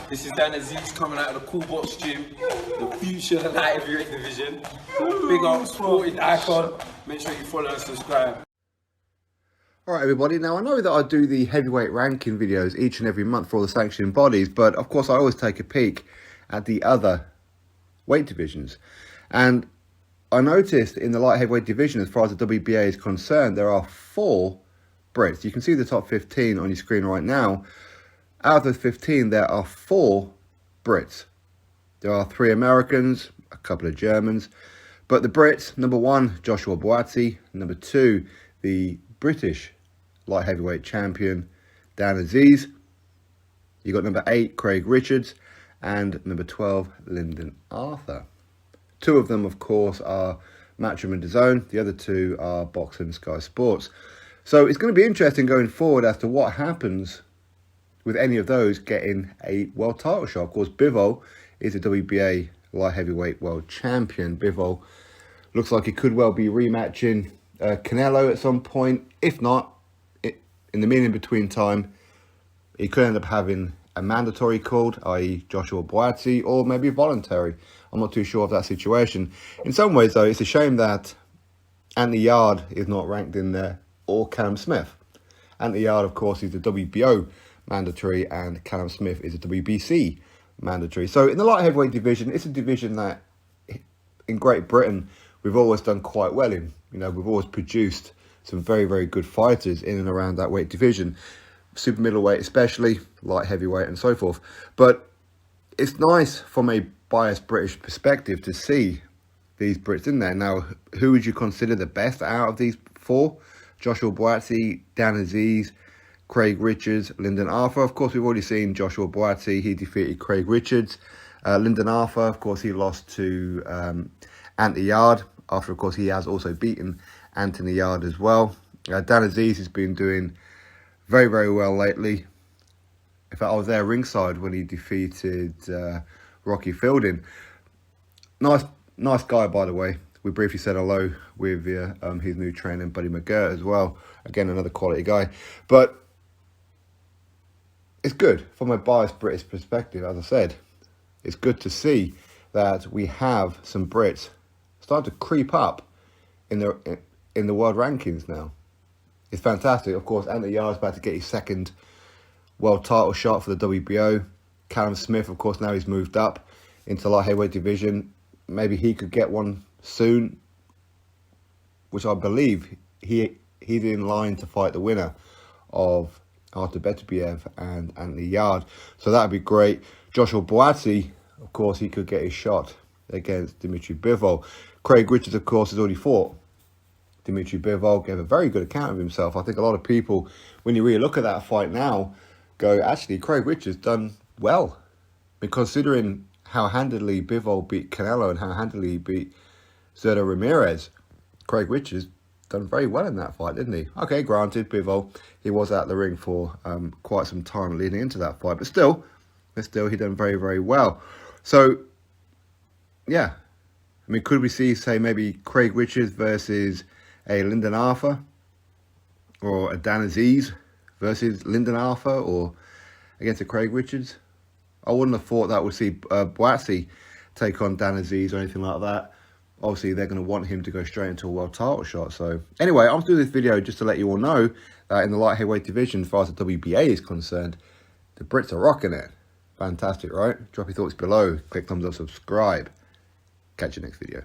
This is Dan Aziz coming out of the Cool Box Gym, the future light heavyweight division. Big up, sporting icon. Make sure you follow and subscribe. Alright everybody, now I know that I do the heavyweight ranking videos each and every month for all the sanctioning bodies, but of course I always take a peek at the other weight divisions. And I noticed in the light heavyweight division, as far as the WBA is concerned, there are 4 Brits. You can see the top 15 on your screen right now. Out of those 15, there are 4 Brits. There are 3 Americans, a couple of Germans, but the Brits, number 1, Joshua Buatsi, number 2, the British light heavyweight champion, Dan Aziz. You got number 8, Craig Richards, and number 12, Lyndon Arthur. 2 of them, of course, are Matchroom and DAZN. The other 2 are Box and Sky Sports. So it's going to be interesting going forward as to what happens with any of those getting a world title shot. Of course, Bivol is a WBA light heavyweight world champion. Bivol looks like he could well be rematching Canelo at some point. If not, in the in between time, he could end up having a mandatory called, i.e. Joshua Buatsi, or maybe voluntary. I'm not too sure of that situation. In some ways, though, it's a shame that Anthony Yarde is not ranked in there, or Callum Smith. Anthony Yarde, of course, is the WBO mandatory, and Callum Smith is a WBC mandatory. So in the light heavyweight division, it's a division that in Great Britain we've always done quite well in. You know, we've always produced some very, very good fighters in and around that weight division. Super middleweight especially, light heavyweight and so forth. But it's nice from a biased British perspective to see these Brits in there. Now, who would you consider the best out of these 4? Joshua Buatsi, Dan Aziz, Craig Richards, Lyndon Arthur. Of course, we've already seen Joshua Buatsi. He defeated Craig Richards. Lyndon Arthur, of course, he lost to Anthony Yarde. After, of course, he has also beaten Anthony Yarde as well. Dan Aziz has been doing very, very well lately. In fact, I was there ringside when he defeated Rocky Fielding. Nice guy, by the way. We briefly said hello with his new trainer, Buddy McGirt, as well. Again, another quality guy. But it's good from a biased British perspective, as I said. It's good to see that we have some Brits starting to creep up in the world rankings now. It's fantastic. Of course, Anthony Yarde is about to get his 2nd world title shot for the WBO. Callum Smith, of course, now he's moved up into light heavyweight division. Maybe he could get one soon, which I believe he's in line to fight the winner of Artur Beterbiev and Anthony Yarde. So that would be great. Joshua Buatsi, of course, he could get his shot against Dimitri Bivol. Craig Richards, of course, has already fought Dimitri Bivol, gave a very good account of himself. I think a lot of people, when you really look at that fight now, go, actually, Craig Richards done well. I mean, considering how handily Bivol beat Canelo and how handily he beat Zurdo Ramirez, Craig Richards done very well in that fight, didn't he? Okay, granted, Bivol, he was out the ring for quite some time leading into that fight, but still, he done very, very well. So, yeah. I mean, could we see, say, maybe Craig Richards versus a Lyndon Arthur, or a Dan Aziz versus Lyndon Arthur, or against a Craig Richards? I wouldn't have thought that would see Buatsi take on Dan Aziz or anything like that. Obviously, they're going to want him to go straight into a world title shot. So, anyway, I'm doing this video just to let you all know that in the light heavyweight division, as far as the WBA is concerned, the Brits are rocking it. Fantastic, right? Drop your thoughts below. Click thumbs up, subscribe. Catch you next video.